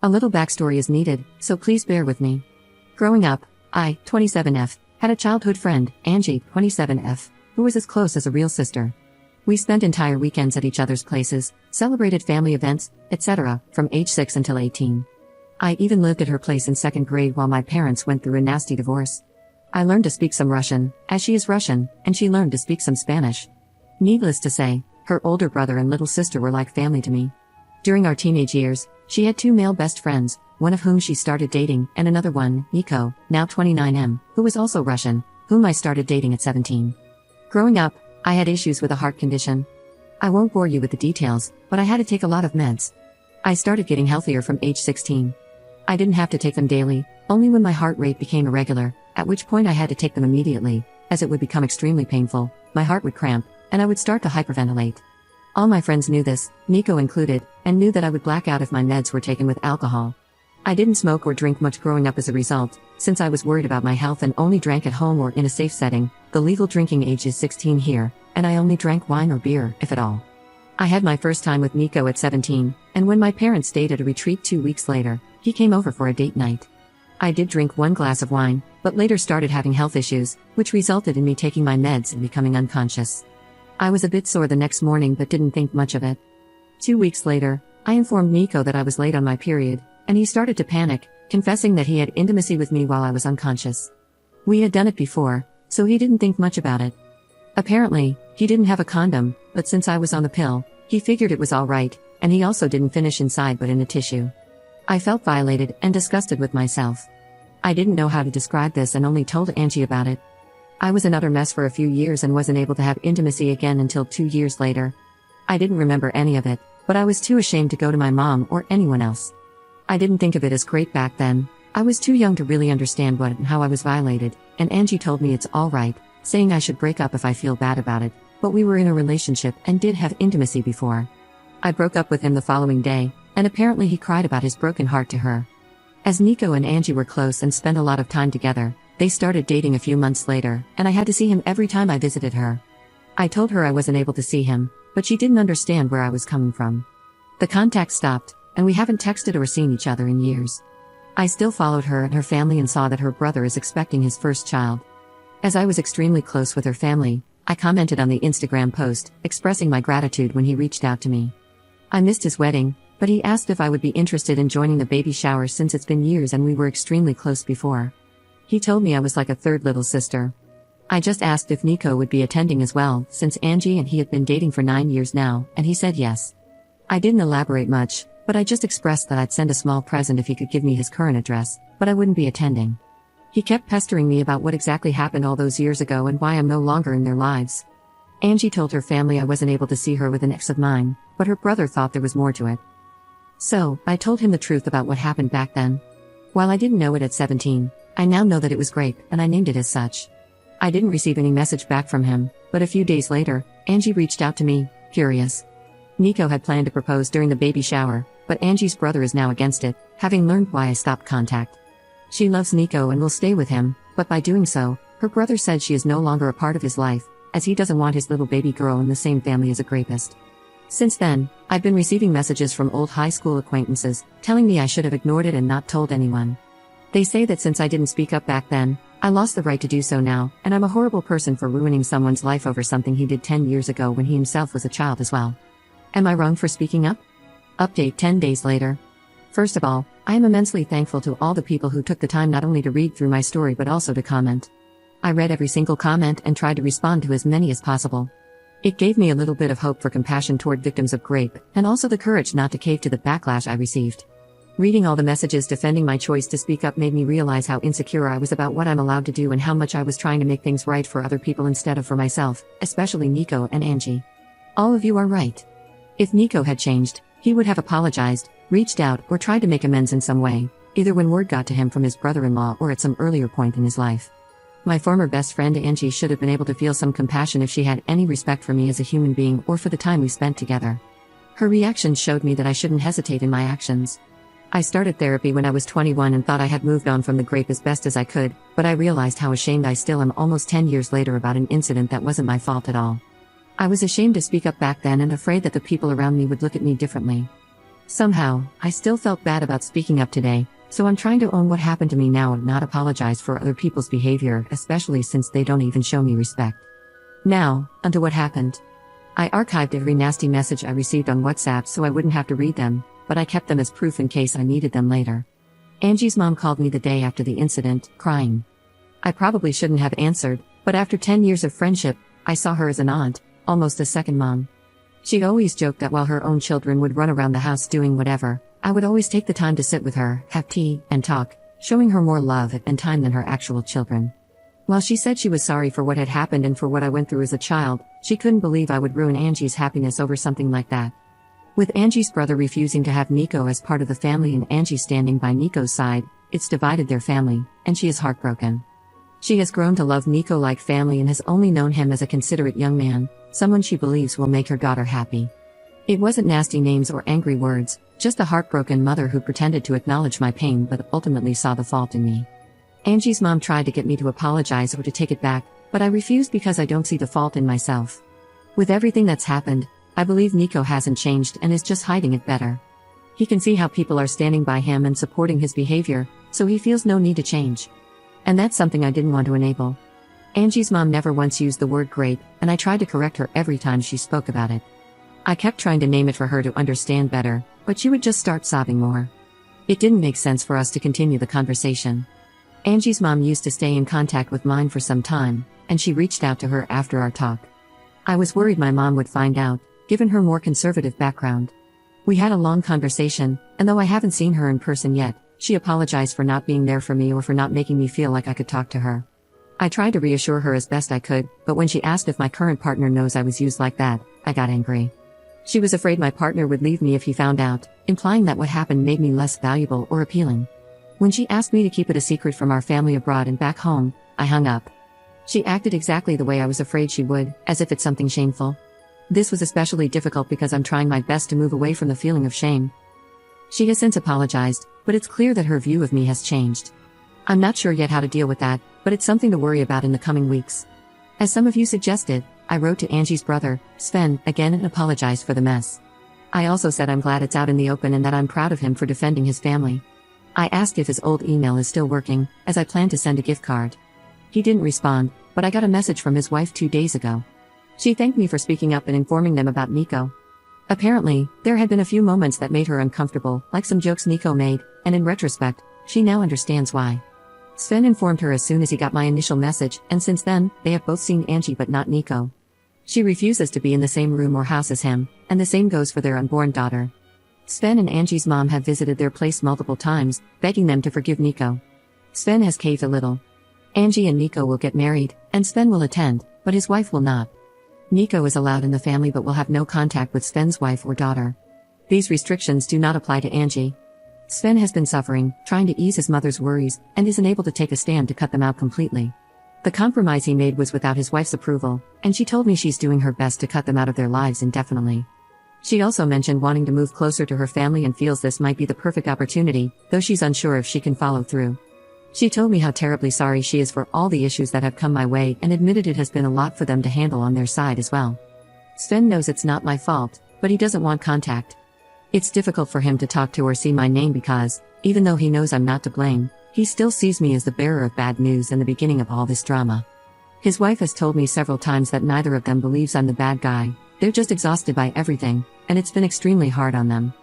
A little backstory is needed, so please bear with me. Growing up, I, 27F, had a childhood friend, Angie, 27F, who was as close as a real sister. We spent entire weekends at each other's places, celebrated family events, etc., from age 6 until 18. I even lived at her place in 2nd grade while my parents went through a nasty divorce. I learned to speak some Russian, as she is Russian, and she learned to speak some Spanish. Needless to say, her older brother and little sister were like family to me. During our teenage years, she had 2 male best friends, one of whom she started dating, and another one, Nico, now 29M, who was also Russian, whom I started dating at 17. Growing up, I had issues with a heart condition. I won't bore you with the details, but I had to take a lot of meds. I started getting healthier from age 16. I didn't have to take them daily, only when my heart rate became irregular, at which point I had to take them immediately, as it would become extremely painful, my heart would cramp, and I would start to hyperventilate. All my friends knew this, Nico included, and knew that I would black out if my meds were taken with alcohol. I didn't smoke or drink much growing up as a result, since I was worried about my health and only drank at home or in a safe setting. The legal drinking age is 16 here, and I only drank wine or beer, if at all. I had my first time with Nico at 17, and when my parents stayed at a retreat 2 weeks later, he came over for a date night. I did drink 1 glass of wine, but later started having health issues, which resulted in me taking my meds and becoming unconscious. I was a bit sore the next morning but didn't think much of it. 2 weeks later, I informed Nico that I was late on my period, and he started to panic, confessing that he had intimacy with me while I was unconscious. We had done it before, so he didn't think much about it. Apparently, he didn't have a condom, but since I was on the pill, he figured it was alright, and he also didn't finish inside but in a tissue. I felt violated and disgusted with myself. I didn't know how to describe this and only told Angie about it. I was an utter mess for a few years and wasn't able to have intimacy again until 2 years later. I didn't remember any of it, but I was too ashamed to go to my mom or anyone else. I didn't think of it as great back then. I was too young to really understand what and how I was violated, and Angie told me it's alright, saying I should break up if I feel bad about it, but we were in a relationship and did have intimacy before. I broke up with him the following day, and apparently he cried about his broken heart to her. As Nico and Angie were close and spent a lot of time together, they started dating a few months later, and I had to see him every time I visited her. I told her I wasn't able to see him, but she didn't understand where I was coming from. The contact stopped, and we haven't texted or seen each other in years. I still followed her and her family and saw that her brother is expecting his first child. As I was extremely close with her family, I commented on the Instagram post, expressing my gratitude when he reached out to me. I missed his wedding, but he asked if I would be interested in joining the baby shower since it's been years and we were extremely close before. He told me I was like a third little sister. I just asked if Nico would be attending as well, since Angie and he had been dating for 9 years now, and he said yes. I didn't elaborate much, but I just expressed that I'd send a small present if he could give me his current address, but I wouldn't be attending. He kept pestering me about what exactly happened all those years ago and why I'm no longer in their lives. Angie told her family I wasn't able to see her with an ex of mine, but her brother thought there was more to it. So, I told him the truth about what happened back then. While I didn't know it at 17, I now know that it was grape, and I named it as such. I didn't receive any message back from him, but a few days later, Angie reached out to me, curious. Nico had planned to propose during the baby shower, but Angie's brother is now against it, having learned why I stopped contact. She loves Nico and will stay with him, but by doing so, her brother said she is no longer a part of his life, as he doesn't want his little baby girl in the same family as a rapist. Since then, I've been receiving messages from old high school acquaintances, telling me I should have ignored it and not told anyone. They say that since I didn't speak up back then, I lost the right to do so now, and I'm a horrible person for ruining someone's life over something he did 10 years ago when he himself was a child as well. Am I wrong for speaking up? Update 10 days later. First of all, I am immensely thankful to all the people who took the time not only to read through my story but also to comment. I read every single comment and tried to respond to as many as possible. It gave me a little bit of hope for compassion toward victims of rape, and also the courage not to cave to the backlash I received. Reading all the messages defending my choice to speak up made me realize how insecure I was about what I'm allowed to do and how much I was trying to make things right for other people instead of for myself, especially Nico and Angie. All of you are right. If Nico had changed, he would have apologized, reached out, or tried to make amends in some way, either when word got to him from his brother-in-law or at some earlier point in his life. My former best friend Angie should have been able to feel some compassion if she had any respect for me as a human being or for the time we spent together. Her reactions showed me that I shouldn't hesitate in my actions. I started therapy when I was 21 and thought I had moved on from the grape as best as I could, but I realized how ashamed I still am almost 10 years later about an incident that wasn't my fault at all. I was ashamed to speak up back then and afraid that the people around me would look at me differently. Somehow, I still felt bad about speaking up today, so I'm trying to own what happened to me now and not apologize for other people's behavior, especially since they don't even show me respect. Now, onto what happened. I archived every nasty message I received on WhatsApp so I wouldn't have to read them, but I kept them as proof in case I needed them later. Angie's mom called me the day after the incident, crying. I probably shouldn't have answered, but after 10 years of friendship, I saw her as an aunt, almost a second mom. She always joked that while her own children would run around the house doing whatever, I would always take the time to sit with her, have tea, and talk, showing her more love and time than her actual children. While she said she was sorry for what had happened and for what I went through as a child, she couldn't believe I would ruin Angie's happiness over something like that. With Angie's brother refusing to have Nico as part of the family and Angie standing by Nico's side, it's divided their family, and she is heartbroken. She has grown to love Nico like family and has only known him as a considerate young man, someone she believes will make her daughter happy. It wasn't nasty names or angry words, just a heartbroken mother who pretended to acknowledge my pain but ultimately saw the fault in me. Angie's mom tried to get me to apologize or to take it back, but I refused because I don't see the fault in myself. With everything that's happened, I believe Nico hasn't changed and is just hiding it better. He can see how people are standing by him and supporting his behavior, so he feels no need to change. And that's something I didn't want to enable. Angie's mom never once used the word great, and I tried to correct her every time she spoke about it. I kept trying to name it for her to understand better, but she would just start sobbing more. It didn't make sense for us to continue the conversation. Angie's mom used to stay in contact with mine for some time, and she reached out to her after our talk. I was worried my mom would find out, given her more conservative background. We had a long conversation, and though I haven't seen her in person yet, she apologized for not being there for me or for not making me feel like I could talk to her. I tried to reassure her as best I could, but when she asked if my current partner knows I was used like that, I got angry. She was afraid my partner would leave me if he found out, implying that what happened made me less valuable or appealing. When she asked me to keep it a secret from our family abroad and back home, I hung up. She acted exactly the way I was afraid she would, as if it's something shameful. This was especially difficult because I'm trying my best to move away from the feeling of shame. She has since apologized, but it's clear that her view of me has changed. I'm not sure yet how to deal with that, but it's something to worry about in the coming weeks. As some of you suggested, I wrote to Angie's brother, Sven, again and apologized for the mess. I also said I'm glad it's out in the open and that I'm proud of him for defending his family. I asked if his old email is still working, as I plan to send a gift card. He didn't respond, but I got a message from his wife 2 days ago. She thanked me for speaking up and informing them about Nico. Apparently, there had been a few moments that made her uncomfortable, like some jokes Nico made, and in retrospect, she now understands why. Sven informed her as soon as he got my initial message, and since then, they have both seen Angie but not Nico. She refuses to be in the same room or house as him, and the same goes for their unborn daughter. Sven and Angie's mom have visited their place multiple times, begging them to forgive Nico. Sven has caved a little. Angie and Nico will get married, and Sven will attend, but his wife will not. Nico is allowed in the family but will have no contact with Sven's wife or daughter. These restrictions do not apply to Angie. Sven has been suffering, trying to ease his mother's worries, and isn't able to take a stand to cut them out completely. The compromise he made was without his wife's approval, and she told me she's doing her best to cut them out of their lives indefinitely. She also mentioned wanting to move closer to her family and feels this might be the perfect opportunity, though she's unsure if she can follow through. She told me how terribly sorry she is for all the issues that have come my way and admitted it has been a lot for them to handle on their side as well. Sven knows it's not my fault, but he doesn't want contact. It's difficult for him to talk to or see my name because, even though he knows I'm not to blame, he still sees me as the bearer of bad news and the beginning of all this drama. His wife has told me several times that neither of them believes I'm the bad guy, they're just exhausted by everything, and it's been extremely hard on them.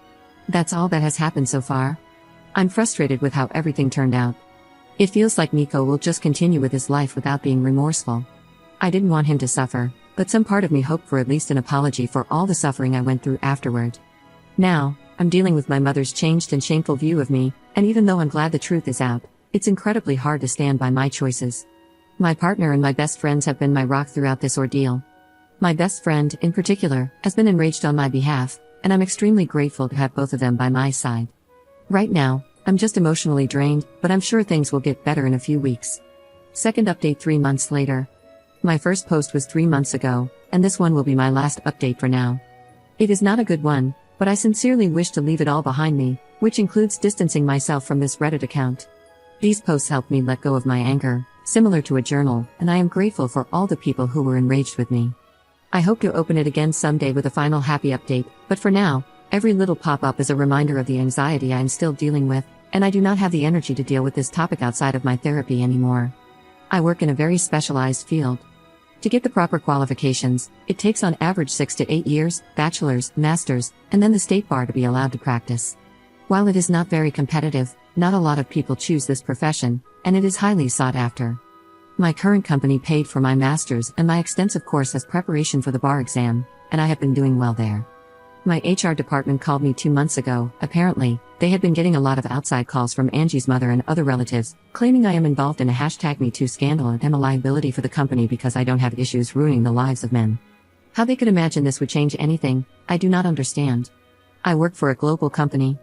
That's all that has happened so far. I'm frustrated with how everything turned out. It feels like Nico will just continue with his life without being remorseful. I didn't want him to suffer, but some part of me hoped for at least an apology for all the suffering I went through afterward. Now, I'm dealing with my mother's changed and shameful view of me, and even though I'm glad the truth is out, it's incredibly hard to stand by my choices. My partner and my best friends have been my rock throughout this ordeal. My best friend, in particular, has been enraged on my behalf, and I'm extremely grateful to have both of them by my side. Right now, I'm just emotionally drained, but I'm sure things will get better in a few weeks. Second update 3 months later. My first post was 3 months ago, and this one will be my last update for now. It is not a good one, but I sincerely wish to leave it all behind me, which includes distancing myself from this Reddit account. These posts helped me let go of my anger, similar to a journal, and I am grateful for all the people who were enraged with me. I hope to open it again someday with a final happy update, but for now, Every little pop-up is a reminder of the anxiety I am still dealing with, and I do not have the energy to deal with this topic outside of my therapy anymore. I work in a very specialized field. To get the proper qualifications, it takes on average 6 to 8 years, bachelor's, master's, and then the state bar to be allowed to practice. While it is not very competitive, not a lot of people choose this profession, and it is highly sought after. My current company paid for my master's and my extensive course as preparation for the bar exam, and I have been doing well there. My HR department called me 2 months ago. Apparently, they had been getting a lot of outside calls from Angie's mother and other relatives, claiming I am involved in a #MeToo scandal and am a liability for the company because I don't have issues ruining the lives of men. How they could imagine this would change anything, I do not understand. I work for a global company.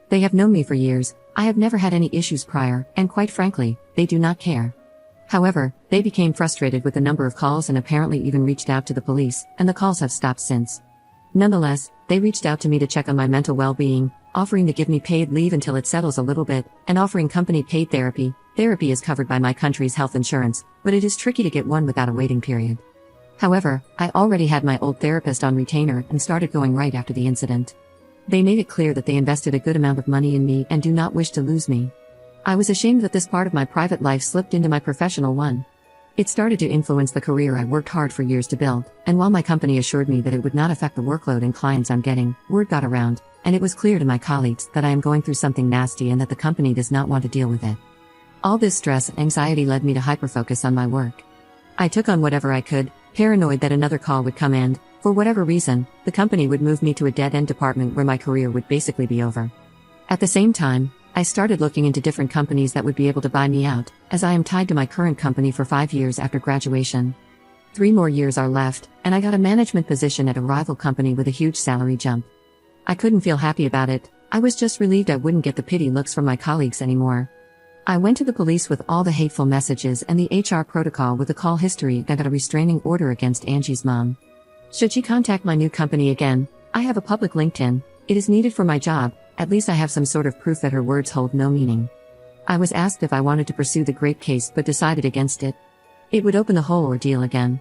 They have known me for years, I have never had any issues prior, and quite frankly, they do not care. However, they became frustrated with the number of calls and apparently even reached out to the police, and the calls have stopped since. Nonetheless, they reached out to me to check on my mental well-being, offering to give me paid leave until it settles a little bit, and offering company paid therapy. Therapy is covered by my country's health insurance, but it is tricky to get one without a waiting period. However, I already had my old therapist on retainer and started going right after the incident. They made it clear that they invested a good amount of money in me and do not wish to lose me. I was ashamed that this part of my private life slipped into my professional one. It started to influence the career I worked hard for years to build, and while my company assured me that it would not affect the workload and clients I'm getting, word got around, and it was clear to my colleagues that I am going through something nasty and that the company does not want to deal with it. All this stress and anxiety led me to hyperfocus on my work. I took on whatever I could, paranoid that another call would come and, for whatever reason, the company would move me to a dead-end department where my career would basically be over. At the same time, I started looking into different companies that would be able to buy me out, as I am tied to my current company for 5 years after graduation. 3 more years are left, and I got a management position at a rival company with a huge salary jump. I couldn't feel happy about it, I was just relieved I wouldn't get the pity looks from my colleagues anymore. I went to the police with all the hateful messages and the HR protocol with the call history and got a restraining order against Angie's mom. Should she contact my new company again, I have a public LinkedIn, it is needed for my job. At least I have some sort of proof that her words hold no meaning. I was asked if I wanted to pursue the grape case but decided against it. It would open the whole ordeal again.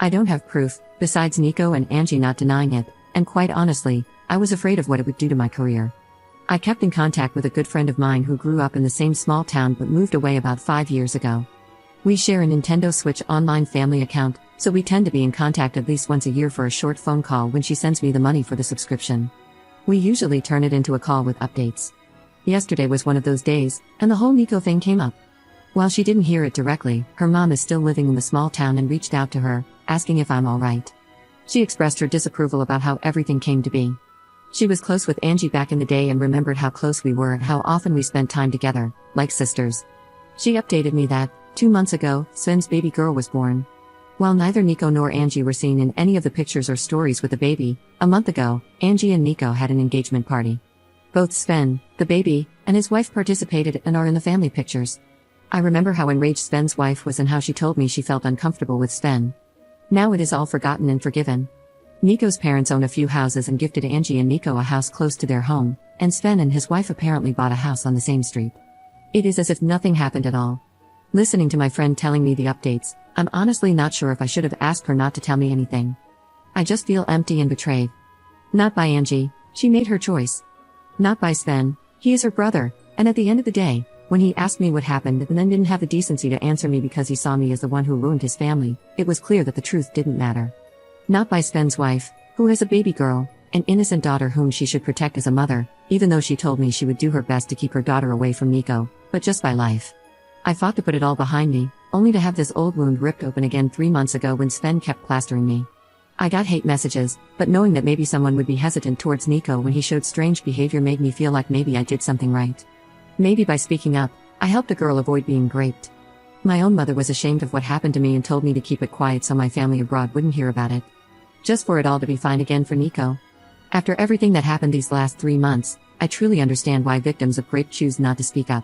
I don't have proof, besides Nico and Angie not denying it, and quite honestly, I was afraid of what it would do to my career. I kept in contact with a good friend of mine who grew up in the same small town but moved away about 5 years ago. We share a Nintendo Switch online family account, so we tend to be in contact at least once a year for a short phone call when she sends me the money for the subscription. We usually turn it into a call with updates. Yesterday was one of those days, and the whole Nico thing came up. While she didn't hear it directly, her mom is still living in the small town and reached out to her, asking if I'm alright. She expressed her disapproval about how everything came to be. She was close with Angie back in the day and remembered how close we were and how often we spent time together, like sisters. She updated me that, 2 months ago, Sven's baby girl was born. While neither Nico nor Angie were seen in any of the pictures or stories with the baby, a month ago, Angie and Nico had an engagement party. Both Sven, the baby, and his wife participated and are in the family pictures. I remember how enraged Sven's wife was and how she told me she felt uncomfortable with Sven. Now it is all forgotten and forgiven. Nico's parents own a few houses and gifted Angie and Nico a house close to their home, and Sven and his wife apparently bought a house on the same street. It is as if nothing happened at all. Listening to my friend telling me the updates, I'm honestly not sure if I should have asked her not to tell me anything. I just feel empty and betrayed. Not by Angie, she made her choice. Not by Sven, he is her brother, and at the end of the day, when he asked me what happened and then didn't have the decency to answer me because he saw me as the one who ruined his family, it was clear that the truth didn't matter. Not by Sven's wife, who has a baby girl, an innocent daughter whom she should protect as a mother, even though she told me she would do her best to keep her daughter away from Nico, but just by life. I fought to put it all behind me, only to have this old wound ripped open again 3 months ago when Sven kept plastering me. I got hate messages, but knowing that maybe someone would be hesitant towards Nico when he showed strange behavior made me feel like maybe I did something right. Maybe by speaking up, I helped the girl avoid being raped. My own mother was ashamed of what happened to me and told me to keep it quiet so my family abroad wouldn't hear about it. Just for it all to be fine again for Nico. After everything that happened these last 3 months, I truly understand why victims of rape choose not to speak up.